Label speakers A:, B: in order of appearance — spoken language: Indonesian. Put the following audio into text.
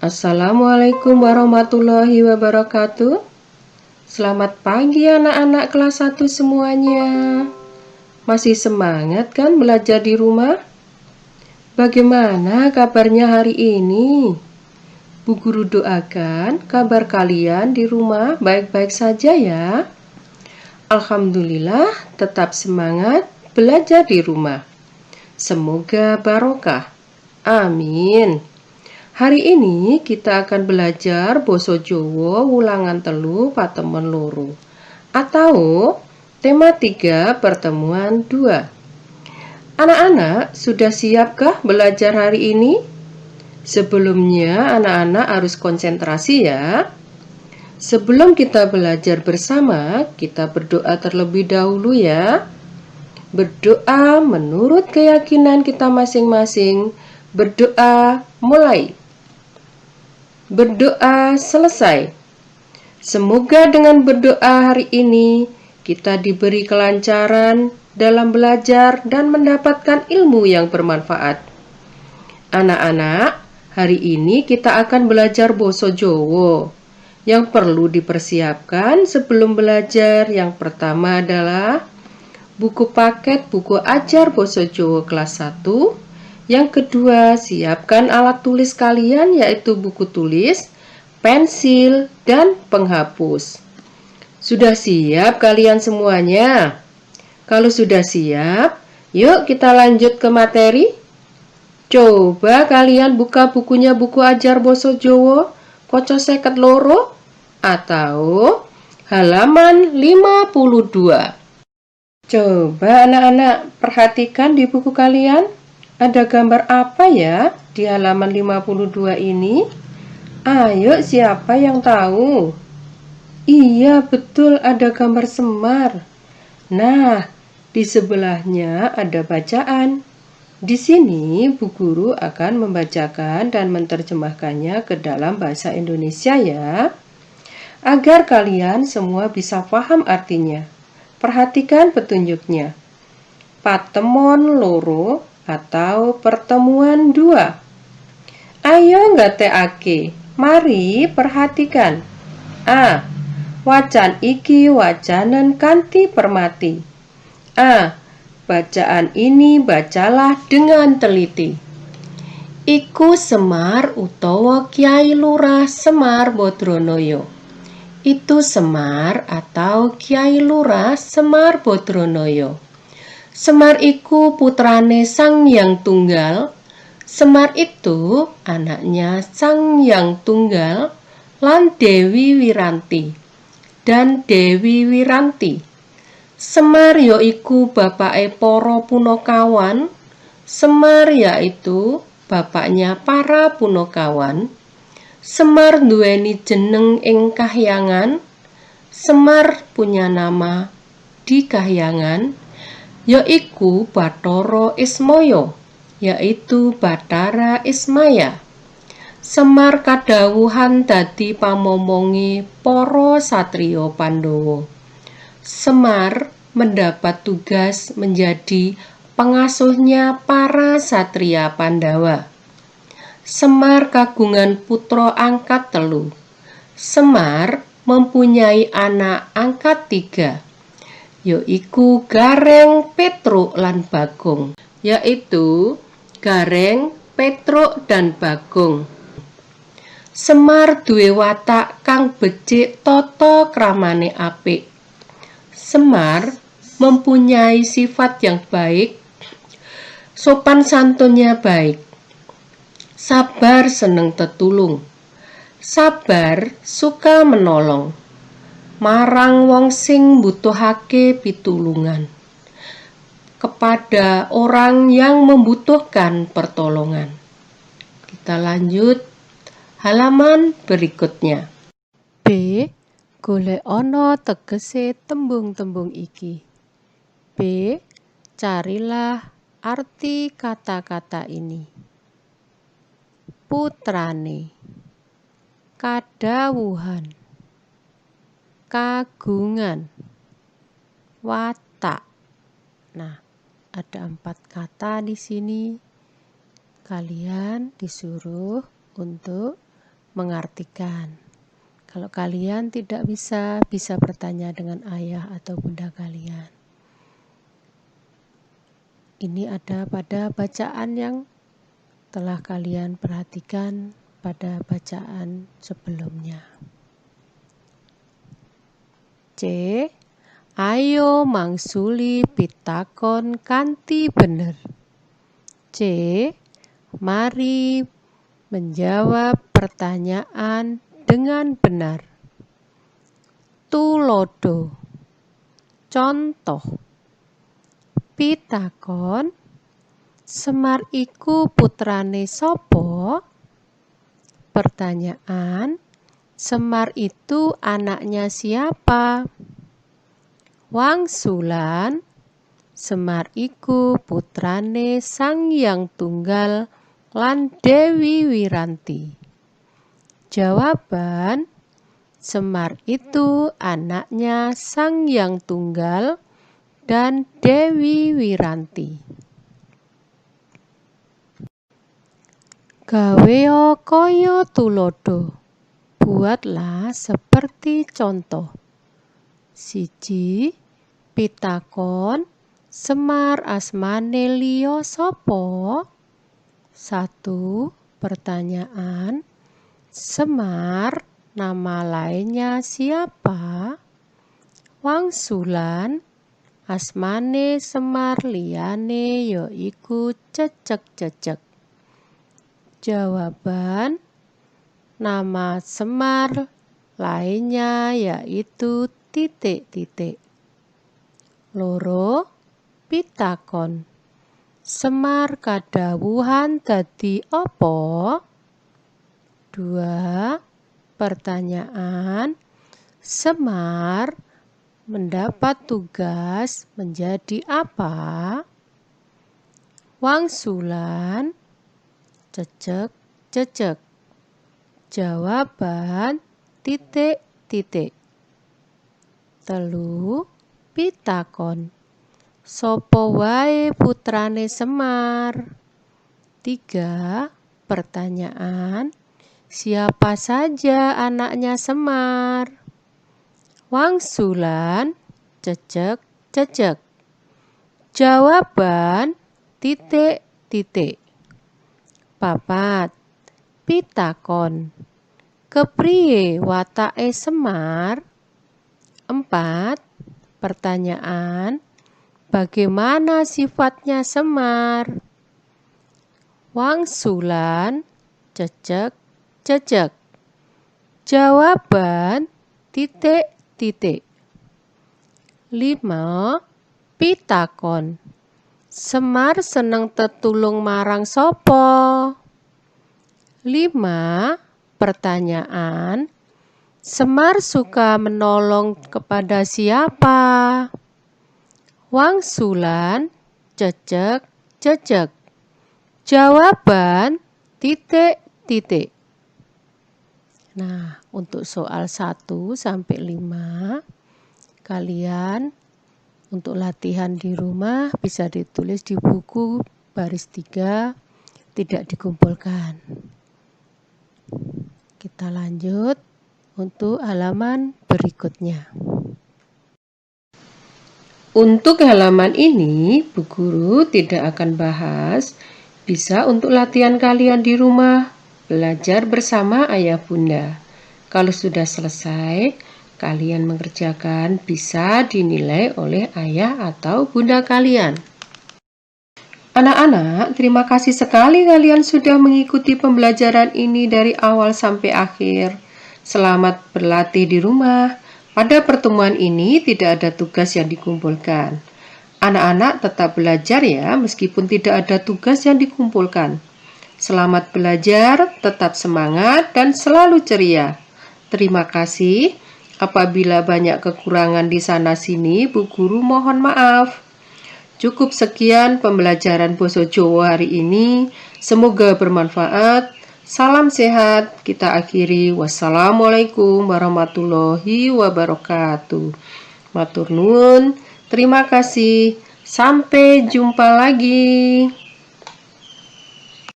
A: Assalamualaikum warahmatullahi wabarakatuh. Selamat pagi anak-anak kelas 1 semuanya. Masih semangat kan belajar di rumah? Bagaimana kabarnya hari ini? Bu Guru doakan kabar kalian di rumah baik-baik saja ya. Alhamdulillah, tetap semangat belajar di rumah. Semoga barokah. Amin. Hari ini kita akan belajar Basa Jawa Wulangan telu Patemon loro atau tema 3 pertemuan 2. Anak-anak sudah siapkah belajar hari ini? Sebelumnya anak-anak harus konsentrasi ya. Sebelum kita belajar bersama, kita berdoa terlebih dahulu ya. Berdoa menurut keyakinan kita masing-masing. Berdoa mulai. Berdoa selesai. Semoga dengan berdoa hari ini kita diberi kelancaran dalam belajar dan mendapatkan ilmu yang bermanfaat. Anak-anak, hari ini kita akan belajar Basa Jawa. Yang perlu dipersiapkan sebelum belajar yang pertama adalah buku paket buku ajar Basa Jawa kelas 1. Yang kedua, siapkan alat tulis kalian yaitu buku tulis, pensil, dan penghapus. Sudah siap kalian semuanya? Kalau sudah siap, yuk kita lanjut ke materi. Coba kalian buka bukunya buku ajar Basa Jawa, Kaca 52 atau halaman 52. Coba anak-anak perhatikan di buku kalian. Ada gambar apa ya di halaman 52 ini? Ayo, siapa yang tahu? Iya, betul, ada gambar semar. Nah, di sebelahnya ada bacaan. Di sini Bu Guru akan membacakan dan menerjemahkannya ke dalam bahasa Indonesia ya, agar kalian semua bisa paham artinya. Perhatikan petunjuknya. Patemon loro atau pertemuan 2. Ayo nggatekake. Mari perhatikan. A. Wacan iki wacanen kanthi permati. A. Bacaan ini bacalah dengan teliti. Iku Semar utawa Kyai Lurah Semar Badranaya. Itu Semar atau Kyai Lurah Semar Badranaya. Semar iku putrane Sang Hyang Tunggal. Semar itu anaknya Sang Hyang Tunggal lan Dewi Wiranti. Dan Dewi Wiranti. Semar yaiku bapake para Punakawan. Semar yaitu bapaknya para Punakawan. Semar duweni jeneng ing kahyangan. Semar punya nama di kahyangan, yaiku Bathara Ismaya, yaitu Bathara Ismaya. Semar kadhawuhan dadi pamomonge para satriya Pandhawa. Semar mendapat tugas menjadi pengasuhnya para satria Pandhawa. Semar kagungan putra angkat 3. Semar mempunyai anak angkat 3, yaitu Gareng, Petruk, lan Bagong, yaitu Gareng, Petruk, dan Bagong. Semar duwe watak kang becik, tata kramane apik. Semar mempunyai sifat yang baik, sopan santunnya baik, sabar seneng tetulung, sabar suka menolong marang wong sing mbutuhake pitulungan, kepada orang yang membutuhkan pertolongan. Kita lanjut halaman berikutnya. B. Golekana tegese tembung-tembung iki. B. Carilah arti kata-kata ini. Putrane, kadhawuhan, kagungan, watak. Nah, ada 4 kata di sini. Kalian disuruh untuk
B: mengartikan. Kalau kalian tidak bisa bertanya dengan ayah atau bunda kalian. Ini ada pada bacaan yang telah kalian perhatikan pada bacaan sebelumnya. C. Ayo mangsuli pitakon kanthi bener. C. Mari menjawab pertanyaan dengan benar. Tulodo. Contoh. Pitakon. Semar iku putrane sopo? Pertanyaan. Semar itu anaknya siapa? Wangsulan. Semar iku putrane Sang Hyang Tunggal lan Dewi Wiranti. Jawaban. Semar itu anaknya Sang Hyang Tunggal dan Dewi Wiranti. Gaweo kaya tulodo. Buatlah seperti contoh. Siji. Pitakon. Semar asmane liya sapa? 1. Pertanyaan. Semar nama lainnya siapa? Wangsulan. Asmane Semar liyane yaiku Cecek-Cecek. Jawaban. Nama Semar lainnya yaitu titik-titik. Loro. Pitakon. Semar kadhawuhan dadi apa? 2. Pertanyaan. Semar mendapat tugas menjadi apa? Wangsulan. Cecek-cecek. Jawaban titik-titik. 3. Pitakon. Sopo wae putrane Semar? 3. Pertanyaan. Siapa saja anaknya Semar? Wangsulan. Cecek-cecek. Jawaban titik-titik. 4. Pitakon. Kepriye watake Semar? 4. Pertanyaan. Bagaimana sifatnya Semar? Wangsulan. Cecek-cecek. Jawaban titik-titik. 5. Pitakon. Semar seneng tetulung marang sapa? 5. Pertanyaan. Semar suka menolong kepada siapa? Wangsulan. Cecek-cecek. Jawaban titik-titik. Nah, untuk soal 1 sampai 5 kalian untuk latihan di rumah bisa ditulis di buku baris 3, tidak dikumpulkan. Kita lanjut untuk halaman berikutnya.
A: Untuk halaman ini, Bu Guru tidak akan bahas, bisa untuk latihan kalian di rumah, belajar bersama ayah bunda. Kalau sudah selesai, kalian mengerjakan bisa dinilai oleh ayah atau bunda kalian. Anak-anak, terima kasih sekali kalian sudah mengikuti pembelajaran ini dari awal sampai akhir. Selamat berlatih di rumah. Pada pertemuan ini tidak ada tugas yang dikumpulkan. Anak-anak tetap belajar ya, meskipun tidak ada tugas yang dikumpulkan. Selamat belajar, tetap semangat, dan selalu ceria. Terima kasih. Apabila banyak kekurangan di sana-sini, Bu Guru mohon maaf. Cukup sekian pembelajaran Basa Jawa hari ini. Semoga bermanfaat. Salam sehat, kita akhiri. Wassalamualaikum warahmatullahi wabarakatuh. Matur nuwun, terima kasih. Sampai jumpa lagi.